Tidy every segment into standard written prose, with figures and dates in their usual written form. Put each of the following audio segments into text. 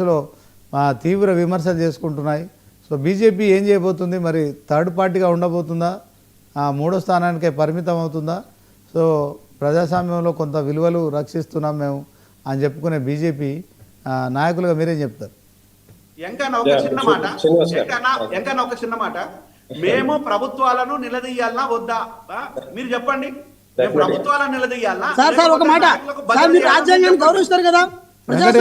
లో తీవ్ర విమర్శలు చేసుకుంటున్నాయి. సో బీజేపీ ఏం చేయబోతుంది? మరి థర్డ్ పార్టీగా ఉండబోతుందా? మూడో స్థానానికే పరిమితం అవుతుందా? సో ప్రజాస్వామ్యంలో కొంత విలువలు రక్షిస్తున్నాం మేము అని చెప్పుకునే బీజేపీ నాయకులుగా మీరేం చెప్తారు? ఒక చిన్న మాట మేము ప్రభుత్వాలను నిలదీయాలనా వద్దా? మీరు చెప్పండి. ప్రభుత్వాలను నిలదీయాలనా? సార్ ఒక మాట, మీరు రాజ్యాంగాన్ని గౌరవిస్తారు కదా? వెంకట్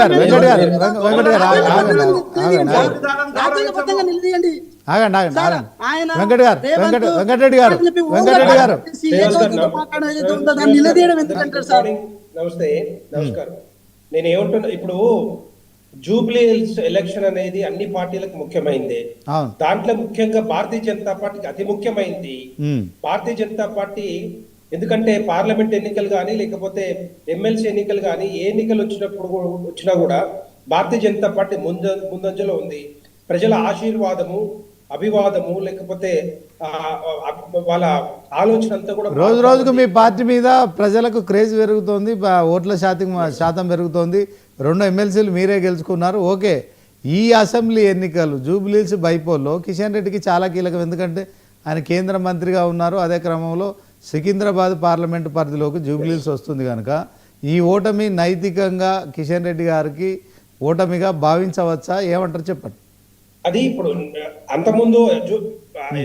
గారు నమస్తే, నమస్కారం. నేను ఏమంటున్నా, ఇప్పుడు జూబ్లీ హిల్స్ ఎలక్షన్ అనేది అన్ని పార్టీలకు ముఖ్యమైంది. దాంట్లో ముఖ్యంగా భారతీయ జనతా పార్టీకి అతి ముఖ్యమైంది. భారతీయ జనతా పార్టీ ఎందుకంటే పార్లమెంట్ ఎన్నికలు కానీ లేకపోతే ఎమ్మెల్సీ ఎన్నికలు కానీ ఏ ఎన్నికలు వచ్చినా కూడా భారతీయ జనతా పార్టీ ముందంజలో ఉంది. ప్రజల ఆశీర్వాదము, అభివాదము, లేకపోతే వాళ్ళ ఆలోచన అంతా కూడా రోజు రోజుకు మీ పార్టీ మీద ప్రజలకు క్రేజ్ పెరుగుతోంది, ఓట్ల శాతం పెరుగుతోంది. 2 ఎమ్మెల్సీలు మీరే గెలుచుకున్నారు. ఓకే, ఈ అసెంబ్లీ ఎన్నికలు జూబ్లీహిల్స్ బైపోల్లో కిషన్ రెడ్డికి చాలా కీలకం. ఎందుకంటే ఆయన కేంద్ర మంత్రిగా ఉన్నారు. అదే క్రమంలో సికింద్రాబాద్ పార్లమెంటు పరిధిలోకి జూబ్లీహిల్స్ వస్తుంది కనుక ఈ ఓటమి నైతికంగా కిషన్ రెడ్డి గారికి ఓటమిగా భావించవచ్చా? ఏమంటారు చెప్పండి. అది ఇప్పుడు అంతకుముందు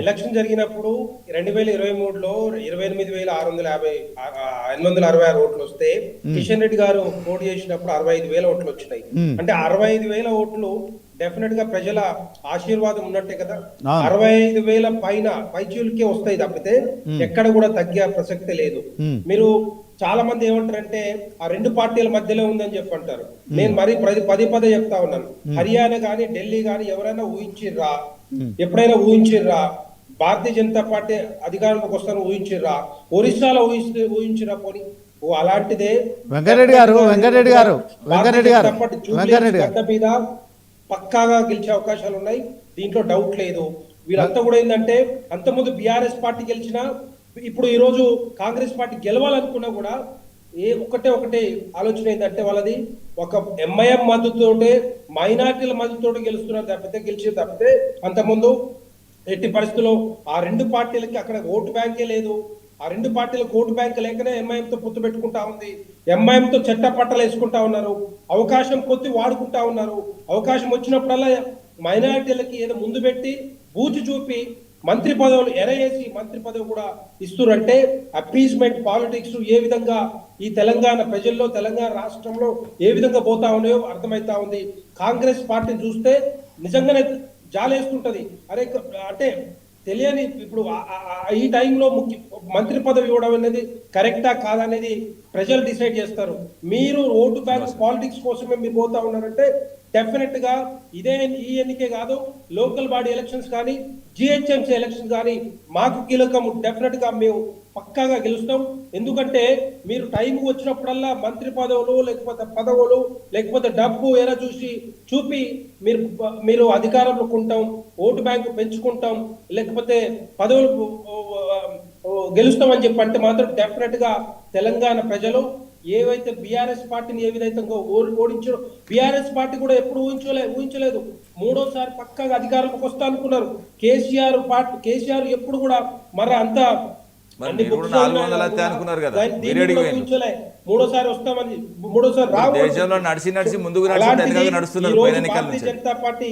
ఎలక్షన్ జరిగినప్పుడు 2023లో 28,666 ఓట్లు వస్తే కిషన్ రెడ్డి గారు పోటీ చేసినప్పుడు 65,000 ఓట్లు వచ్చినాయి. అంటే 65,000 ఓట్లు డెఫినెట్ గా ప్రజల ఆశీర్వాదం ఉన్నట్టే కదా. 65,000 పైచీలకే వస్తాయి తప్పితే ఎక్కడ కూడా తగ్గే ప్రసక్తి లేదు. మీరు చాలా మంది ఏమంటారంటే ఆ 2 పార్టీల మధ్యలో ఉందని చెప్పి అంటారు. నేను మరి పదే చెప్తా ఉన్నాను, హర్యానా గాని ఢిల్లీ గాని ఎవరైనా ఊహించిర్రా? ఎప్పుడైనా ఊహించిర్రా భారతీయ జనతా పార్టీ అధికారంలోకి వస్తాను? ఊహించిర్రా? ఒరిస్సాలో ఊహించిరా? పోనీ అలాంటిదే వెంకటరెడ్డి గారు మీద పక్కాగా గెలిచే అవకాశాలు ఉన్నాయి, దీంట్లో డౌట్ లేదు. వీళ్ళంతా కూడా ఏంటంటే అంతకుముందు బీఆర్ఎస్ పార్టీ గెలిచినా ఇప్పుడు ఈ రోజు కాంగ్రెస్ పార్టీ గెలవాలనుకున్నా కూడా ఒకటే ఆలోచన ఏంటంటే వాళ్ళది ఒక ఎంఐఎం మద్దతుతోటే, మైనార్టీల మద్దతుతోటి గెలిచే తప్పితే అంతకుముందు ఎట్టి పరిస్థితుల్లో ఆ 2 పార్టీలకి అక్కడ ఓటు బ్యాంకే లేదు. ఆ 2 పార్టీలకు ఓటు బ్యాంక్ లేకనే ఎంఐఎంతో పొత్తు పెట్టుకుంటా ఉంది. ఎంఐఎంతో చట్టపట్టలు వేసుకుంటా ఉన్నారు. అవకాశం కొద్ది వాడుకుంటా ఉన్నారు. అవకాశం వచ్చినప్పుడల్లా మైనారిటీలకి ఏదో ముందు పెట్టి బూచి చూపి మంత్రి పదవులు ఎరవేసి మంత్రి పదవి కూడా ఇస్తురంటే అపీస్మెంట్ పాలిటిక్స్ ఏ విధంగా ఈ తెలంగాణ ప్రజల్లో, తెలంగాణ రాష్ట్రంలో ఏ విధంగా పోతా ఉన్నాయో అర్థమైతా ఉంది. కాంగ్రెస్ పార్టీని చూస్తే నిజంగానే జాలేస్తుంటది. అరే అంటే తెలియని ఇప్పుడు ఈ టైంలో మంత్రి పదవి ఇవ్వడం అనేది కరెక్టా కాదనేది ప్రజలు డిసైడ్ చేస్తారు. మీరు ఓటు బ్యాంక్ పాలిటిక్స్ కోసమే మీరు పోతా ఉన్నారంటే డెఫినెట్ గా ఈ ఎన్నికే కాదు, లోకల్ బాడీ ఎలక్షన్స్ కానీ జిహెచ్ఎంసీ ఎలక్షన్ కానీ మాకు కీలకం. డెఫినెట్ గా మేము పక్కాగా గెలుస్తాం. ఎందుకంటే మీరు టైం వచ్చినప్పుడల్లా మంత్రి పదవులు లేకపోతే పదవులు లేకపోతే డబ్బు ఎలా చూపి మీరు అధికారంలో ఉంటాం, ఓటు బ్యాంకు పెంచుకుంటాం, లేకపోతే పదవులు గెలుస్తామని చెప్పి అంటే మాత్రం డెఫినెట్ గా తెలంగాణ ప్రజలు ఏవైతే బీఆర్ఎస్ పార్టీని ఏ విధంగా ఓడించారో బీఆర్ఎస్ పార్టీ కూడా ఎప్పుడు ఊహించలేదు. 3వ సారి పక్కాగా అధికారంలోకి వస్తా అనుకున్నారు. కేసీఆర్ ఎప్పుడు కూడా మరి అంత మూడోసారి వస్తామని, మూడోసారి భారతీయ జనతా పార్టీ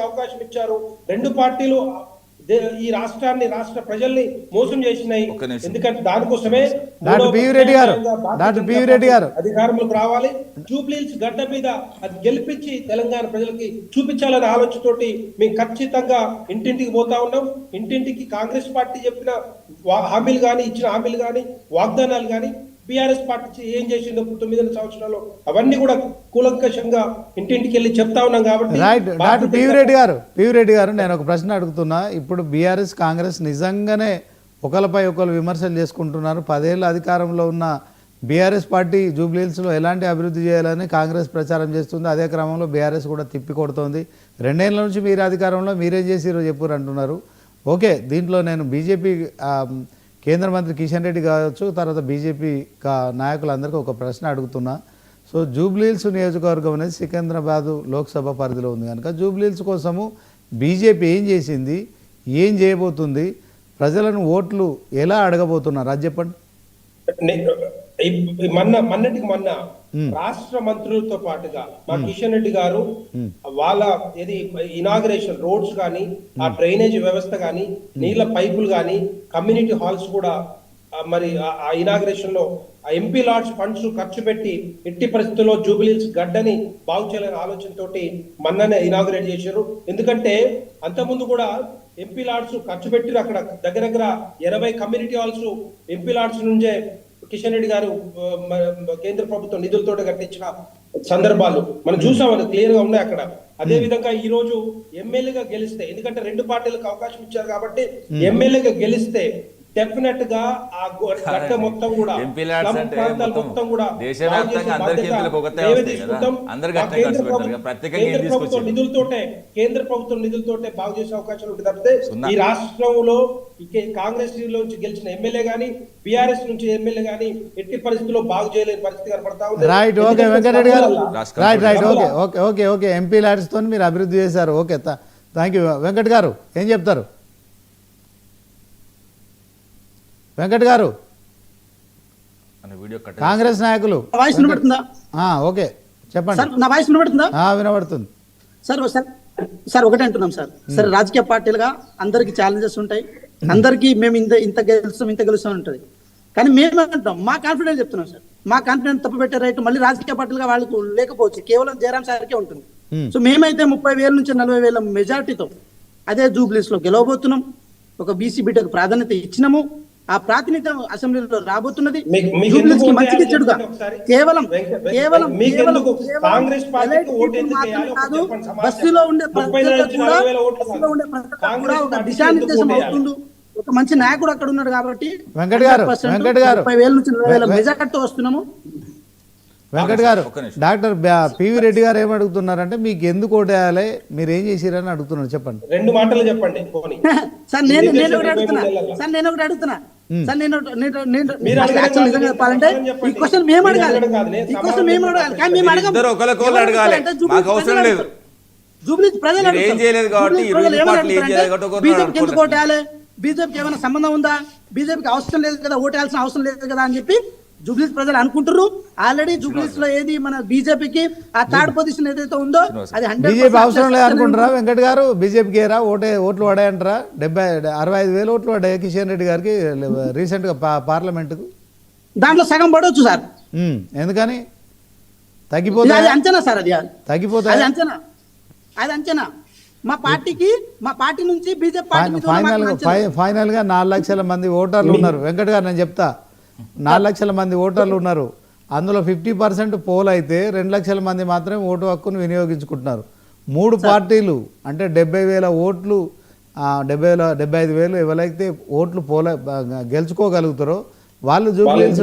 అవకాశం ఇచ్చారు. 2 పార్టీలు ఈ రాష్ట్ర ప్రజల్ని మోసం చేసినాయి. ఎందుకంటే దానికోసమే అధికారంలోకి రావాలి, జూబ్లీహిల్స్ గడ్డ మీద అది గెలిపించి తెలంగాణ ప్రజలకి చూపించాలనే ఆలోచనతోటి మేము ఖచ్చితంగా ఇంటింటికి పోతా ఉన్నాం. ఇంటింటికి కాంగ్రెస్ పార్టీ చెప్పిన హామీలు కానీ, ఇచ్చిన హామీలు కానీ, వాగ్దానాలు కానీ, బీఆర్ఎస్ పార్టీ ఏం చేసిందో 9 సంవత్సరాలు అవన్నీ కూడా కూలంకషంగా ఇంటింటికి వెళ్ళి చెప్తా ఉన్నాం. కాబట్టి డాక్టర్ పివిరెడ్డి గారు నేను ఒక ప్రశ్న అడుగుతున్నా. ఇప్పుడు బీఆర్ఎస్ కాంగ్రెస్ నిజంగానే ఒకరిపై ఒకరు విమర్శలు చేసుకుంటున్నారు. 10 ఏళ్ళ అధికారంలో ఉన్న బీఆర్ఎస్ పార్టీ జూబ్లీహిల్స్లో ఎలాంటి అభివృద్ధి చేయాలని కాంగ్రెస్ ప్రచారం చేస్తుంది. అదే క్రమంలో బీఆర్ఎస్ కూడా తిప్పి కొడుతోంది. 2 ఏళ్ళ నుంచి మీరు అధికారంలో మీరేం చేసిరో చెప్పురు అంటున్నారు. ఓకే, దీంట్లో నేను బీజేపీ కేంద్ర మంత్రి కిషన్ రెడ్డి కావచ్చు, తర్వాత బీజేపీ నాయకులందరికీ ఒక ప్రశ్న అడుగుతున్నా. సో జూబ్లీహిల్స్ నియోజకవర్గం అనేది సికింద్రాబాద్ లోక్సభ పరిధిలో ఉంది కనుక జూబ్లీహిల్స్ కోసము బీజేపీ ఏం చేసింది, ఏం చేయబోతుంది, ప్రజలను ఓట్లు ఎలా అడగబోతున్నారు అది చెప్పండి. మొన్నటికి మొన్న రాష్ట్ర మంత్రులతో పాటుగా మా కిషన్ రెడ్డి గారు వాళ్ళ ఏది ఇనాగరేషన్ రోడ్స్ కానీ, ఆ డ్రైనేజ్ వ్యవస్థ కానీ, నీళ్ల పైపులు కానీ, కమ్యూనిటీ హాల్స్ కూడా మరి ఆ ఇనాగరేషన్ లో ఆ ఎంపీ లాడ్స్ ఫండ్స్ ఖర్చు పెట్టి ఎట్టి పరిస్థితుల్లో జూబిలీస్ గడ్డని బాగు చేయాలనే ఆలోచనతోటి మొన్ననే ఇనాగరేట్ చేశారు. ఎందుకంటే అంతకుముందు కూడా ఎంపీ లాడ్స్ ఖర్చు పెట్టి అక్కడ దగ్గర దగ్గర 20 కమ్యూనిటీ హాల్స్ ఎంపీ లాడ్స్ నుంచే కిషన్ రెడ్డి గారు కేంద్ర ప్రభుత్వం నిధులతో కట్టించిన సందర్భాలు మనం చూసాం, అది క్లియర్ గా ఉన్నాయి అక్కడ. అదే విధంగా ఈ రోజు ఎమ్మెల్యేగా గెలిస్తే, ఎందుకంటే 2 పార్టీలకు అవకాశం ఇచ్చారు కాబట్టి ఎమ్మెల్యేగా గెలిస్తే డెఫినెట్ గా ఆ గడ్డ మొత్తం కూడా ప్రాంతాల మొత్తం కూడా కేంద్ర ప్రభుత్వం నిధులతోటే బాగు చేసే అవకాశాలు ఉంటుంది తప్పితే ఈ రాష్ట్రంలో కాంగ్రెస్ నుంచి గెలిచిన ఎమ్మెల్యే గానీ, బీఆర్ఎస్ నుంచి ఎమ్మెల్యే గానీ ఎట్టి పరిస్థితుల్లో బాగు చేయలేని పరిస్థితి కనపడతా ఉంది. రైట్, ఓకే వెంకటరెడ్డి గారు, right, okay okay okay okay MP LADS తో మీరు అభివృద్ధి చేశారు. Okay, thank you. వెంకట్ గారు ఏం చెప్తారు? వెంకట్ గారు, కాంగ్రెస్ నాయకులు వాయిస్ వినబడుతుందా? ఓకే చెప్పండి. సార్ నా వాయిస్ వినబడుతుందా? వినబడుతుంది సార్. సార్ ఒకటే అంటున్నాం సార్. సరే, రాజకీయ పార్టీలుగా అందరికి ఛాలెంజెస్ ఉంటాయి, అందరికి మేము ఇంత గెలుస్తాం ఉంటుంది. కానీ మేమేమంటాం, మా కాన్ఫిడెన్స్ చెప్తున్నాం సార్. మా కాన్ఫిడెన్స్ తప్పు పెట్టే రైట్ మళ్ళీ రాజకీయ పార్టీలుగా వాళ్ళకు లేకపోవచ్చు, కేవలం జయరాం సార్కే ఉంటుంది. సో మేమైతే 30,000 నుంచి 40,000 మెజార్టీతో అదే జూబ్లీస్ లో గెలవబోతున్నాం. ఒక బీసీ బిడ్డకు ప్రాధాన్యత ఇచ్చినాము. ఆ ప్రాతినిధ్యం అసెంబ్లీలో రాబోతున్నది. మంచిది చెడుగా కేవలం కాదు, బస్సులో ఉండే ఒక దిశానిర్దేశం అవుతుండు. ఒక మంచి నాయకుడు అక్కడ ఉన్నాడు కాబట్టి 30,000 నుంచి 40,000 మెజార్టీతో వస్తున్నాము. వెంకట్ గారు, డాక్టర్ పివి రెడ్డి గారు ఏమడుగుతున్నారంటే మీకు ఎందుకు ఓటేయాలి, మీరు ఏం చేసిరని అడుగుతున్నారు, చెప్పండి. 2 మాటలు చెప్పండి సార్. నేను ఒకటి అడుగుతున్నా సార్. నిజంగా చెప్పాలంటే ఈ క్వశ్చన్ మేము అడగాలి, కానీ మేము అడగాలి. జూబ్లీ ప్రజలు బీజేపీకి ఎందుకు ఓటేయాలి, బీజేపీకి ఏమైనా సంబంధం ఉందా, బీజేపీకి అవసరం లేదు కదా, ఓటేయాల్సిన అవసరం లేదు కదా అని చెప్పి జూబ్లీస్ ప్రజలు అనుకుంటారు. ఆల్రెడీ జూబ్లీస్ లో ఏది మన బీజేపీకి ఆ థర్డ్ పొజిషన్ ఏదైతే ఉందో అది బీజేపీ అవసరం లేదు అనుకుంటారా వెంకట్ గారు? బీజేపీకి ఓట్లు పడాయంటారా? 65,000 ఓట్లు పడ్డాయి కిషన్ రెడ్డి గారికి రీసెంట్ గా పార్లమెంట్ కు. దాంట్లో సగం పడవచ్చు సార్. ఎందుకని తగ్గిపోతుంది? అది అంచనా సార్, అది తగ్గిపోతుంది, అది అంచనా. మా పార్టీ నుంచి బీజేపీ ఫైనల్ గా 4 లక్షల మంది ఓటర్లు ఉన్నారు వెంకట్ గారు. నేను చెప్తా, 4 లక్షల మంది ఓటర్లు ఉన్నారు. అందులో 50% పోల్ అయితే 2 లక్షల మంది మాత్రమే ఓటు హక్కును వినియోగించుకుంటున్నారు. 3 పార్టీలు అంటే 70,000 ఓట్లు, 75,000 ఎవరైతే ఓట్లు గెలుచుకోగలుగుతారో వాళ్ళు జూబ్లీహిల్స్